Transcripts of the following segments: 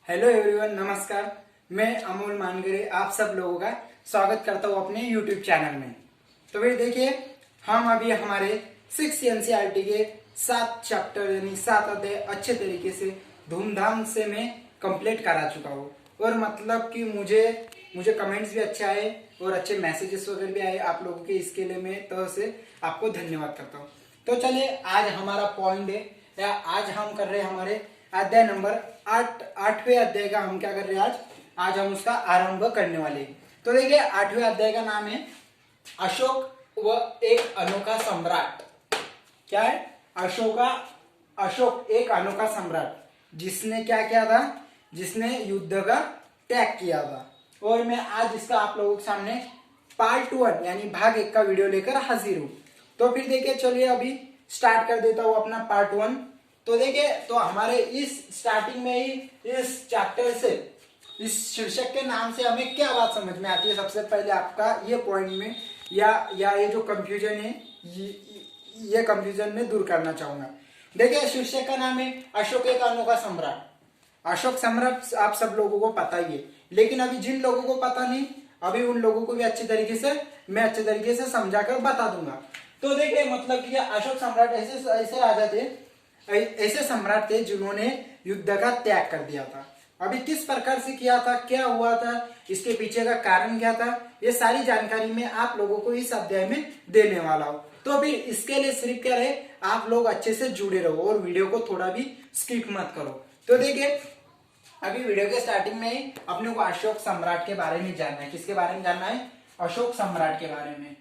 Hello everyone, नमस्कार। मैं अमोल मानगरे आप सब लोगों का स्वागत करता हूँ अपने यूट्यूब चैनल में। तो फिर देखिए, हम अभी हमारे 6 एनसीईआरटी के 7 चैप्टर यानी 7 अध्याय अच्छे तरीके से धूमधाम से मैं कंप्लीट करा चुका हूँ। और मतलब कि मुझे कमेंट्स भी अच्छे आए और अच्छे मैसेजेस वगैरह भी आए आप लोगों के। इसके लिए मैं तो से आपको धन्यवाद करता हूँ। तो चलिए, आज हमारा पॉइंट है या आज हम कर रहे हैं हमारे अध्याय नंबर 8वें अध्याय का हम क्या कर रहे हैं आज हम उसका आरंभ करने वाले हैं। तो देखिए, 8वें अध्याय का नाम है अशोक व एक अनोखा सम्राट। क्या है? अशोक एक अनोखा सम्राट, जिसने क्या किया था? जिसने युद्ध का त्याग किया था। और मैं आज इसका आप लोगों के सामने पार्ट 1 यानी भाग 1 का वीडियो लेकर हाजिर हूं। तो फिर देखिए, चलिए अभी स्टार्ट कर देता हूं अपना पार्ट 1। तो देखिए, तो हमारे इस स्टार्टिंग में ही इस चैप्टर से, इस शीर्षक के नाम से हमें क्या बात समझ में आती है? सबसे पहले आपका ये पॉइंट में या ये जो कंफ्यूजन है ये कंफ्यूजन में दूर करना चाहूंगा। देखिए, शीर्षक का नाम है अशोक एक अनोखा सम्राट। अशोक सम्राट आप सब लोगों को पता ही है, लेकिन अभी जिन लोगों को पता नहीं, अभी उन लोगों को भी मैं अच्छे तरीके से समझाकर बता दूंगा। तो देखिए, मतलब कि अशोक सम्राट ऐसे राजा थे, ऐसे सम्राट थे जिन्होंने युद्ध का त्याग कर दिया था। अभी किस प्रकार से किया था, क्या हुआ था, इसके पीछे का कारण क्या था, ये सारी जानकारी मैं आप लोगों को इस अध्याय में देने वाला हूं। तो अभी इसके लिए सिर्फ क्या रहे, आप लोग अच्छे से जुड़े रहो और वीडियो को थोड़ा भी स्किप मत करो। तो देखिए, अभी वीडियो के स्टार्टिंग में ही अपने को अशोक सम्राट के बारे में जानना है। किसके बारे में जानना है? अशोक सम्राट के बारे में।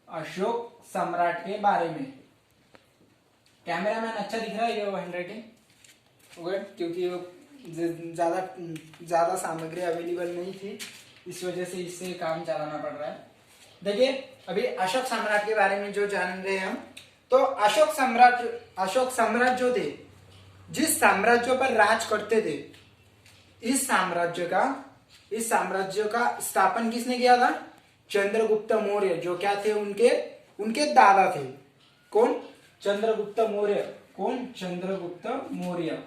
अशोक सम्राट के बारे में। कैमरामैन अच्छा दिख रहा है? ये हैंडराइटिंग क्योंकि ज्यादा सामग्री अवेलेबल नहीं थी, इस वजह से इससे काम चलाना पड़ रहा है। देखिए, अभी अशोक सम्राट के बारे में जो जान रहे हैं हम, तो अशोक सम्राट जो थे, जिस साम्राज्य पर राज करते थे, इस साम्राज्य का स्थापन किसने किया था? चंद्रगुप्त मौर्य, जो क्या थे? उनके दादा थे। कौन? चंद्रगुप्त मौर्य। कौन? चंद्रगुप्त मौर्य।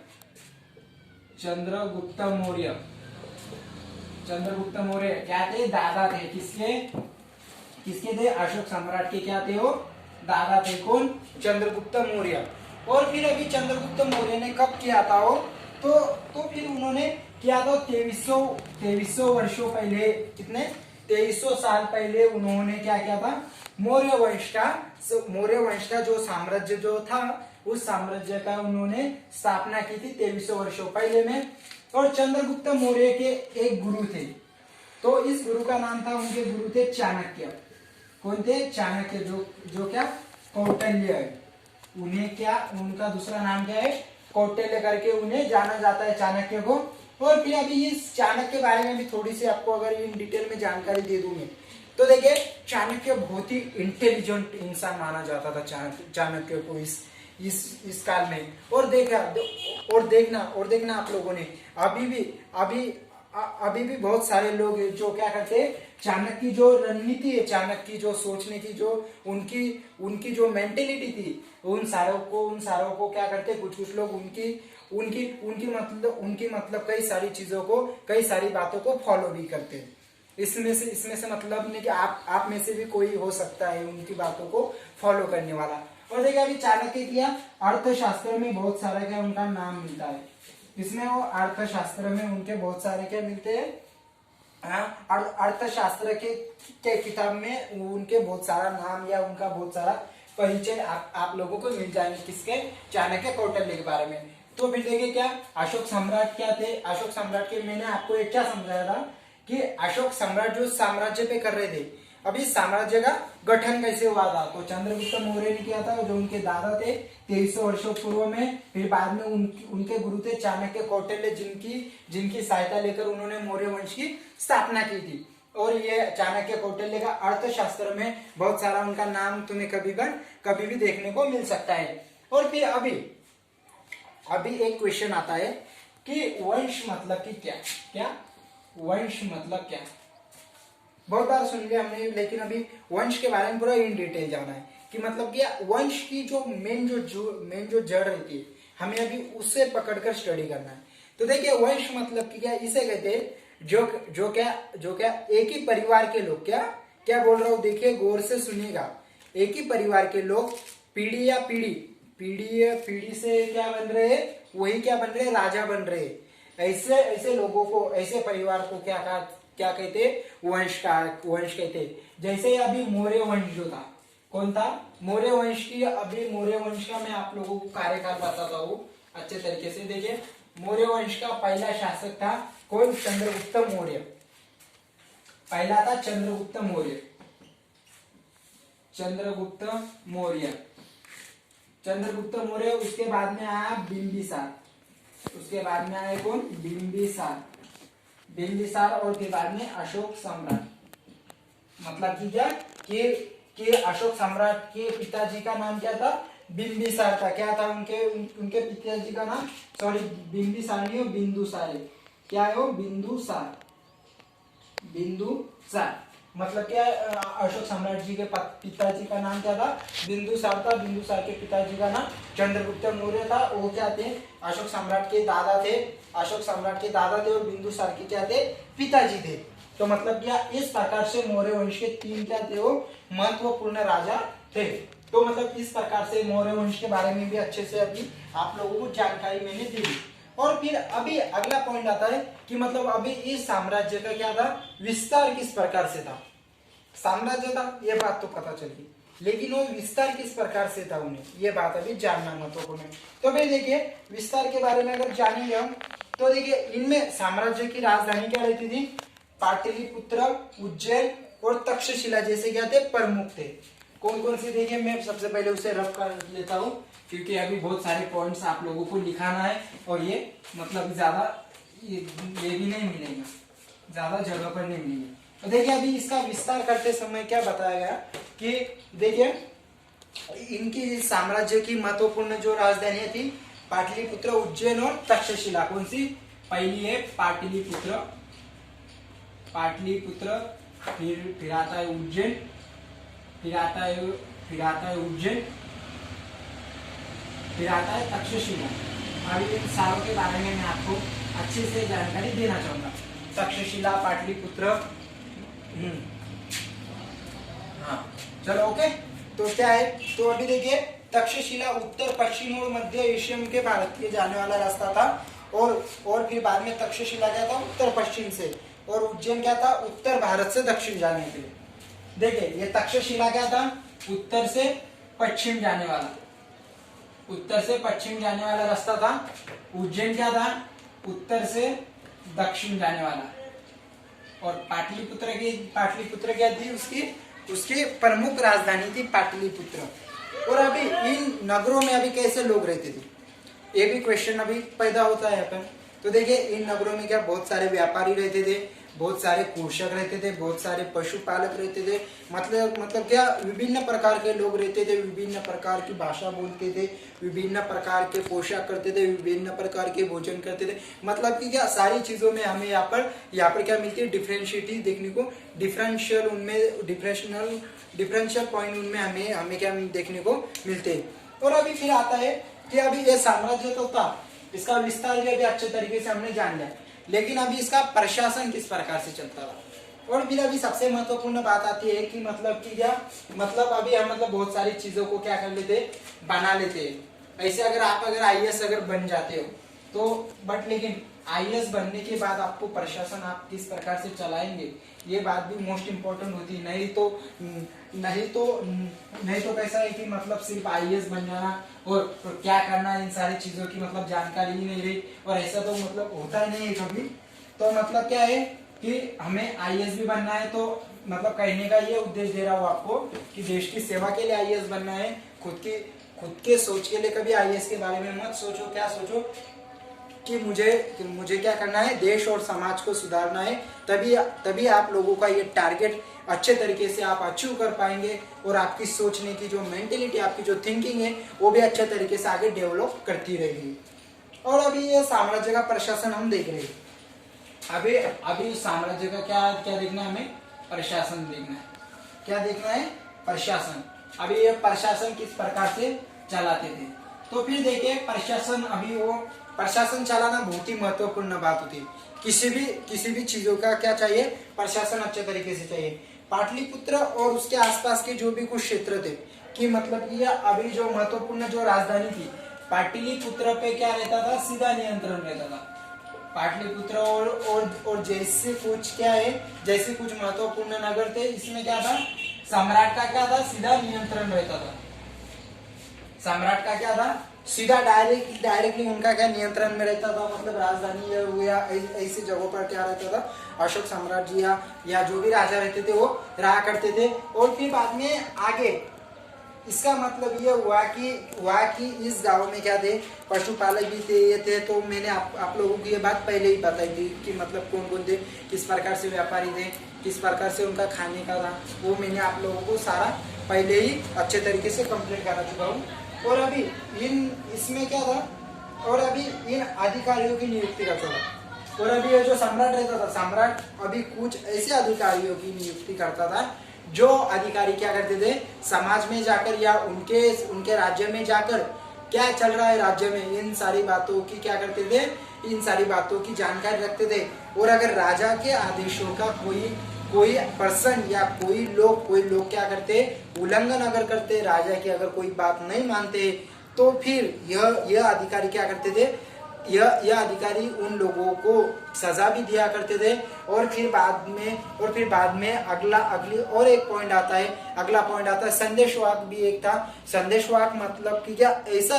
चंद्रगुप्त मौर्य क्या थे? दादा थे। किसके थे? अशोक सम्राट के क्या थे? वो दादा थे। कौन? चंद्रगुप्त मौर्य। और फिर अभी चंद्रगुप्त मौर्य ने कब किया था वो? तो फिर उन्होंने किया था 2300 वर्षों पहले। कितने? 2300 साल पहले उन्होंने क्या किया था? मौर्य वंश का जो साम्राज्य जो था, उस साम्राज्य का उन्होंने स्थापना की थी 2300 वर्षों पहले में। और चंद्रगुप्त मौर्य के एक गुरु थे, तो इस गुरु का नाम था, उनके गुरु थे चाणक्य। कौन थे? चाणक्य, जो क्या? कौटिल्य है। उन्हें क्या, उनका दूसरा नाम क्या है? कौटिल्य करके उन्हें जाना जाता है, चाणक्य को। और फिर अभी इस चाणक्य के बारे में भी थोड़ी सी आपको अगर इन डिटेल में जानकारी दे दूंगी, तो देखिए, चाणक्य बहुत ही इंटेलिजेंट इंसान माना जाता था चाणक्य को इस काल में। और देखना आप लोगों ने अभी भी बहुत सारे लोग जो क्या करते हैं, चाणक्य की जो रणनीति है, चाणक्य की जो सोचने की जो उनकी जो मेंटेलिटी थी, उन सारों को क्या करते, कुछ लोग उनकी मतलब कई सारी बातों को फॉलो भी करते हैं। इसमें से मतलब नहीं कि आप में से भी कोई हो सकता है उनकी बातों को फॉलो करने वाला। और देखिए, अभी चाणक्य किया अर्थशास्त्र में बहुत सारा क्या उनका नाम मिलता है। इसमें वो अर्थशास्त्र में उनके बहुत सारे क्या मिलते हैं? अर्थशास्त्र के किताब में उनके बहुत सारा नाम या उनका बहुत सारा परिचय आप लोगों को मिल जाएंगे। किसके? चाणक्य, कौटिल्य के बारे में। तो फिर देखिए, क्या अशोक सम्राट क्या थे? अशोक सम्राट के मैंने आपको एक क्या समझाया था कि अशोक सम्राट जो साम्राज्य पे कर रहे थे, अभी साम्राज्य का गठन कैसे हुआ था? तो चंद्रगुप्त मौर्य ने किया था, जो उनके दादा थे 2300 वर्षों पूर्व में। फिर बाद में उनके गुरु थे चाणक्य, कौटिल्य, जिनकी सहायता लेकर उन्होंने मौर्य वंश की स्थापना की थी। और ये चाणक्य, कौटिल्य का अर्थशास्त्र में बहुत सारा उनका नाम तुम्हें कभी भी देखने को मिल सकता है। और फिर अभी एक क्वेश्चन आता है कि वंश मतलब कि क्या? वंश मतलब क्या? बहुत बार सुन लिया हमने, लेकिन अभी वंश के बारे में पूरा इन डिटेल जाना है कि मतलब क्या वंश की जो मेन जो जड़ रहती है, हमें अभी उससे पकड़कर स्टडी करना है। तो देखिए वंश मतलब कि क्या, इसे कहते हैं जो क्या एक ही परिवार के लोग, क्या क्या बोल रहा हूं, देखिए गौर से सुनिएगा। एक ही परिवार के लोग पीढ़ी या पीढ़ी से क्या बन रहे हैं, वही क्या बन रहे हैं, राजा बन रहे हैं। ऐसे ऐसे लोगों को, ऐसे परिवार को क्या कहते हैं, वंश कहते हैं। जैसे अभी मौर्य वंश जो था, कौन था, मौर्य वंश की। अभी मौर्य वंश का मैं आप लोगों को कार्यकाल बताता हूँ अच्छे तरीके से। देखिए मौर्य वंश का पहला शासक था कौन, चंद्रगुप्त मौर्य। पहला था चंद्रगुप्त मौर्य। चंद्रगुप्त मौर्य, उसके बाद में आया बिंबिसार। उसके बाद में आया कौन, बिंबिसार और फिर बाद में अशोक सम्राट। मतलब कि क्या कि अशोक सम्राट के पिताजी का नाम क्या था, बिंबिसार था। क्या था उनके पिताजी का नाम, सॉरी बिंबिसार नहीं हो, बिंदुसार है। क्या है वो, बिंदुसार। मतलब क्या, अशोक सम्राट जी के पिताजी का नाम क्या था, बिंदुसार था। बिंदुसार के पिताजी का नाम चंद्रगुप्त मौर्य था। वो क्या थे, अशोक सम्राट के दादा थे। और बिंदुसार के क्या थे, पिताजी थे। तो मतलब क्या, इस प्रकार से मौर्य वंश के तीन क्या थे, वो महत्वपूर्ण राजा थे। तो मतलब इस प्रकार से मौर्य वंश के बारे में भी अच्छे से अभी आप लोगों को जानकारी मैंने दी। और फिर अभी अगला पॉइंट आता है कि मतलब अभी इस साम्राज्य का क्या था, विस्तार किस प्रकार से था। साम्राज्य था ये बात तो पता चली, लेकिन वो विस्तार किस प्रकार से था, उन्हें ये बात अभी जानना महत्वपूर्ण है। तो भाई देखिए विस्तार के बारे में अगर जानेंगे हम, तो देखिए इनमें साम्राज्य की राजधानी क्या रहती थी, पाटलिपुत्र, उज्जैन और तक्षशिला जैसे क्या थे, प्रमुख थे। कौन कौन से, देखिए मैं सबसे पहले उसे रफ कर लेता हूँ, क्योंकि अभी बहुत सारे पॉइंट्स आप लोगों को लिखाना है और ये मतलब ज्यादा ये भी नहीं मिलेगा, ज्यादा जगह पर नहीं मिलेगा। तो देखिए अभी इसका विस्तार करते समय क्या बताया गया कि देखिए इनकी साम्राज्य की महत्वपूर्ण जो राजधानी थी, पाटलिपुत्र, उज्जैन और तक्षशिला। कौन सी, पहली है पाटलिपुत्र, फिर आता है उज्जैन, फिर आता है तक्षशिला। अभी इन सारों के बारे में मैं आपको अच्छे से जानकारी देना चाहूंगा। तक्षशिला, पाटलिपुत्र, हाँ चलो ओके। तो क्या है, तो अभी देखिए तक्षशिला उत्तर पश्चिम और मध्य एशिया के भारत के जाने वाला रास्ता था। और फिर बाद में तक्षशिला क्या था, उत्तर पश्चिम से, और उज्जैन क्या था, उत्तर भारत से दक्षिण जाने के लिए। देखिए ये तक्षशिला क्या था, उत्तर से पश्चिम जाने वाला रास्ता था। उज्जैन क्या था, उत्तर से दक्षिण जाने वाला। और पाटलिपुत्र क्या थी, उसकी प्रमुख राजधानी थी पाटलिपुत्र। और अभी इन नगरों में अभी कैसे लोग रहते थे, ये भी क्वेश्चन अभी पैदा होता है अपन। तो देखिए इन नगरों में क्या, बहुत सारे व्यापारी रहते थे, बहुत सारे कृषक रहते थे, बहुत सारे पशुपालक रहते थे। मतलब क्या, विभिन्न प्रकार के लोग रहते थे, विभिन्न प्रकार की भाषा बोलते थे, विभिन्न प्रकार के पोशाक करते थे, विभिन्न प्रकार के भोजन करते थे। मतलब कि क्या, सारी चीजों में हमें यहाँ पर क्या मिलती है, डिफरेंशिएटी देखने को, डिफरेंशियल पॉइंट उनमें हमें क्या देखने को मिलते हैं। और अभी फिर आता है कि अभी ये साम्राज्य तो था, इसका विस्तार भी अभी अच्छे तरीके से हमने जान लिया, लेकिन अभी इसका प्रशासन किस प्रकार से चलता था। और फिर अभी सबसे महत्वपूर्ण बात आती है कि मतलब कि क्या, मतलब अभी हम बहुत सारी चीजों को क्या कर लेते, बना लेते हैं। ऐसे अगर आप आईएएस अगर बन जाते हो तो, बट लेकिन आईएएस बनने के बाद आपको प्रशासन आप किस प्रकार से चलाएंगे, ये बात भी मोस्ट इम्पोर्टेंट होती है। नहीं तो कैसा है कि मतलब सिर्फ आईएएस बन जाना और क्या करना, इन सारी चीजों की मतलब जानकारी ही नहीं रही, और ऐसा तो मतलब होता ही नहीं है कभी। तो मतलब क्या है कि हमें आईएएस भी बनना है, तो मतलब कहने का ये उद्देश्य दे रहा हूँ आपको कि देश की सेवा के लिए आईएएस बनना है। खुद के सोच के लिए कभी आईएएस के बारे में मत सोचो, क्या सोचो कि मुझे क्या करना है, देश और समाज को सुधारना है। तभी आप लोगों का ये टारगेट अच्छे तरीके से आप अचीव कर पाएंगे, और आपकी सोचने की जो मेंटेलिटी, आपकी जो थिंकिंग है, वो भी अच्छे तरीके से आगे डेवलप करती रहेगी। और अभी ये साम्राज्य का प्रशासन हम देख रहे हैं। अभी साम्राज्य का क्या देखना है हमें, प्रशासन देखना है। क्या देखना है, प्रशासन। अभी ये प्रशासन किस प्रकार से चलाते थे। तो फिर देखिए प्रशासन, अभी वो प्रशासन चलाना बहुत ही महत्वपूर्ण बात होती है। किसी भी चीजों का क्या चाहिए, प्रशासन अच्छे तरीके से चाहिए। पाटलिपुत्र और उसके आसपास के जो भी कुछ क्षेत्र थे कि मतलब कि अभी जो महत्वपूर्ण जो राजधानी थी पाटलिपुत्र पे क्या रहता था, सीधा नियंत्रण रहता था। पाटलिपुत्र और जैसे कुछ क्या है, जैसे कुछ महत्वपूर्ण नगर थे, इसमें क्या था, सम्राट का क्या था, सीधा नियंत्रण रहता था। सम्राट का क्या था, सीधा डायरेक्टली उनका क्या नियंत्रण में रहता था। मतलब राजधानी या ऐसी जगहों पर क्या रहता था, अशोक सम्राट जी या जो भी राजा रहते थे वो रहा करते थे। और फिर बाद में आगे इसका मतलब ये हुआ कि इस गांव में क्या थे, पशुपालक भी थे, ये थे। तो मैंने आप लोगों को ये बात पहले ही बताई थी कि मतलब कौन कौन थे, किस प्रकार से व्यापारी थे, किस प्रकार से उनका खाने का था, वो मैंने आप लोगों को सारा पहले ही अच्छे तरीके से कंप्लीट करा चुका हूँ। और अभी इसमें क्या था, और अभी इन अधिकारियों की नियुक्ति करता था। और अभी ये जो सम्राट रहता था, सम्राट अभी कुछ ऐसे अधिकारियों की नियुक्ति करता था जो अधिकारी क्या करते थे, समाज में जाकर या उनके राज्य में जाकर क्या चल रहा है राज्य में, इन सारी बातों की क्या करते थे, इन सारी बातों की जानकारी रखते थे। और अगर राजा के आदेशों का कोई पर्सन या कोई लोग क्या करते, उल्लंघन अगर करते, राजा की अगर कोई बात नहीं मानते, तो फिर यह अधिकारी क्या करते थे, यह अधिकारी उन लोगों को सजा भी दिया करते थे। और फिर बाद में अगली और एक पॉइंट आता है, अगला पॉइंट आता है संदेशवाहक भी एक था। संदेशवाहक मतलब कि क्या, ऐसा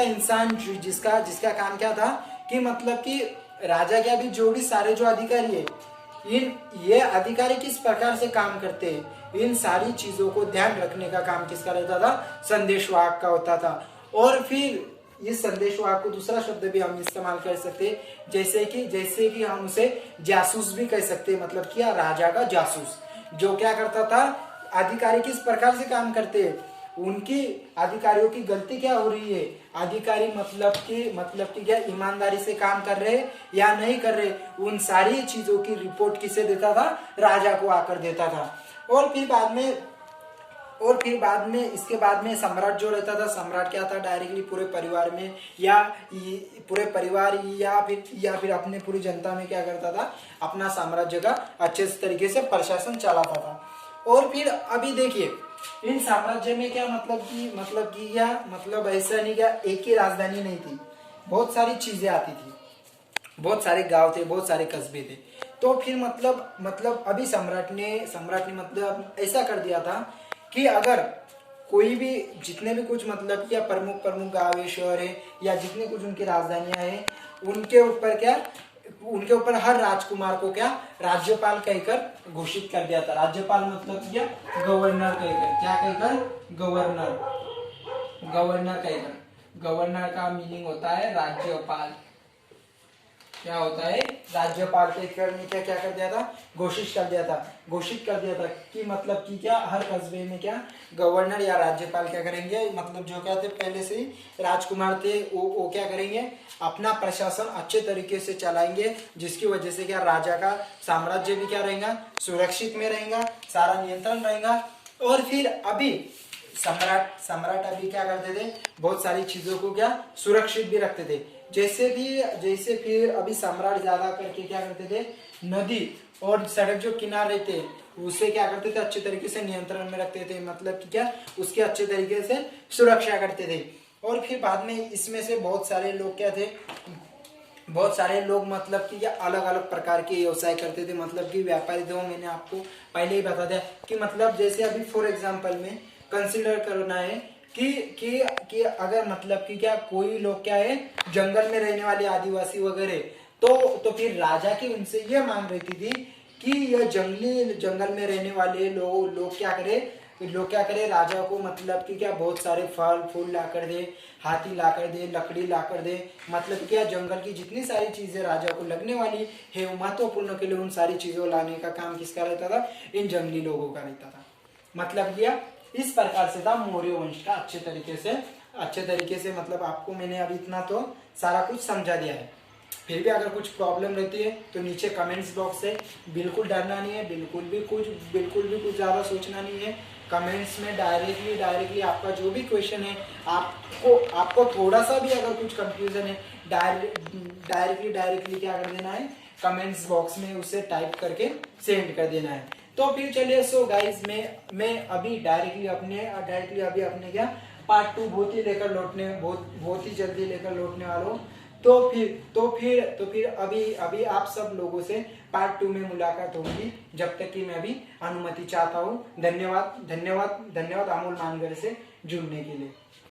इंसान जिसका काम क्या था कि मतलब कि राजा के अभी जो भी सारे जो अधिकारी है, ये अधिकारी किस प्रकार से काम करते हैं, इन सारी चीजों को ध्यान रखने का काम किसका रहता था, संदेशवाहक का होता था। और फिर इस संदेशवाहक को दूसरा शब्द भी हम इस्तेमाल कर सकते हैं, जैसे कि हम उसे जासूस भी कह सकते हैं। मतलब क्या, राजा का जासूस जो क्या करता था, अधिकारी किस प्रकार से काम करते हैं, उनकी अधिकारियों की गलती क्या हो रही है, अधिकारी मतलब कि क्या ईमानदारी से काम कर रहे या नहीं कर रहे, उन सारी चीजों की रिपोर्ट किसे देता था, राजा को आकर देता था। और फिर बाद में इसके बाद में सम्राट जो रहता था, सम्राट क्या था, डायरेक्टली पूरे परिवार में या फिर अपने पूरी जनता में क्या करता था, अपना साम्राज्य का अच्छे तरीके से प्रशासन चलाता था। और फिर अभी देखिए इन साम्राज्य में क्या मतलब ऐसा नहीं, क्या एक ही राजधानी नहीं थी, बहुत सारी चीजें आती थी, बहुत सारे गांव थे, बहुत सारे कस्बे थे। तो फिर मतलब अभी सम्राट ने मतलब ऐसा कर दिया था कि अगर कोई भी जितने भी कुछ मतलब या प्रमुख गांव है, शहर है, या जितने कुछ उनकी राजधानियां हैं, उनके ऊपर हर राजकुमार को क्या राज्यपाल कहकर घोषित कर दिया था। राज्यपाल मतलब क्या, गवर्नर कहकर, क्या कहकर, गवर्नर कहकर। गवर्नर का मीनिंग होता है राज्यपाल, क्या होता है, राज्यपाल कहकर क्या कर दिया था, घोषित कर दिया था कि मतलब कि क्या हर कस्बे में क्या गवर्नर या राज्यपाल क्या करेंगे, मतलब जो क्या थे पहले से ही राजकुमार थे, वो क्या करेंगे, अपना प्रशासन अच्छे तरीके से चलाएंगे, जिसकी वजह से क्या राजा का साम्राज्य भी क्या रहेगा, सुरक्षित में रहेगा, सारा नियंत्रण रहेगा। और फिर अभी सम्राट अभी क्या करते थे, बहुत सारी चीजों को क्या सुरक्षित भी रखते थे। जैसे फिर अभी सम्राट ज्यादा करके क्या करते थे, नदी और सड़क जो किनारे थे उसे क्या करते थे, अच्छे तरीके से नियंत्रण में रखते थे, मतलब कि क्या उसकी अच्छे तरीके से सुरक्षा करते थे। और फिर बाद में इसमें से बहुत सारे लोग क्या थे, बहुत सारे लोग मतलब कि अलग अलग प्रकार के व्यवसाय करते थे, मतलब कि व्यापारी थे। मैंने आपको पहले ही बता दिया कि मतलब जैसे अभी फॉर एग्जांपल में कंसिडर करना है कि अगर मतलब कि क्या कोई लोग क्या है जंगल में रहने वाले आदिवासी वगैरह, तो फिर राजा की उनसे ये मांग रहती थी कि यह जंगल में रहने वाले लोग क्या करे, राजा को मतलब कि क्या बहुत सारे फल फूल ला कर दे, हाथी ला कर दे, लकड़ी ला कर दे, मतलब क्या जंगल की जितनी सारी चीजें राजा को लगने वाली है महत्वपूर्ण के लिए, उन सारी चीजों लाने का काम किसका रहता था, इन जंगली लोगों का रहता था। मतलब क्या इस प्रकार से था मौर्य वंश का अच्छे तरीके से मतलब आपको मैंने अभी इतना तो सारा कुछ समझा दिया है। फिर भी अगर कुछ प्रॉब्लम रहती है तो नीचे कमेंट्स बॉक्स है, बिल्कुल डरना नहीं है, बिल्कुल भी कुछ ज़्यादा सोचना नहीं है। कमेंट्स में डायरेक्टली आपका जो भी क्वेश्चन है, आपको थोड़ा सा भी अगर कुछ कंफ्यूजन है, डायरेक्टली क्या कर देना है, कमेंट्स बॉक्स में उसे टाइप करके सेंड कर देना है। तो फिर चलिए, सो गाइज मैं अभी डायरेक्टली अभी अपने क्या पार्ट 2 बहुत ही जल्दी लेकर लौटने वाला हूँ। तो फिर अभी आप सब लोगों से पार्ट 2 में मुलाकात होगी, जब तक कि मैं अभी अनुमति चाहता हूँ। धन्यवाद अमोल मानगर से जुड़ने के लिए।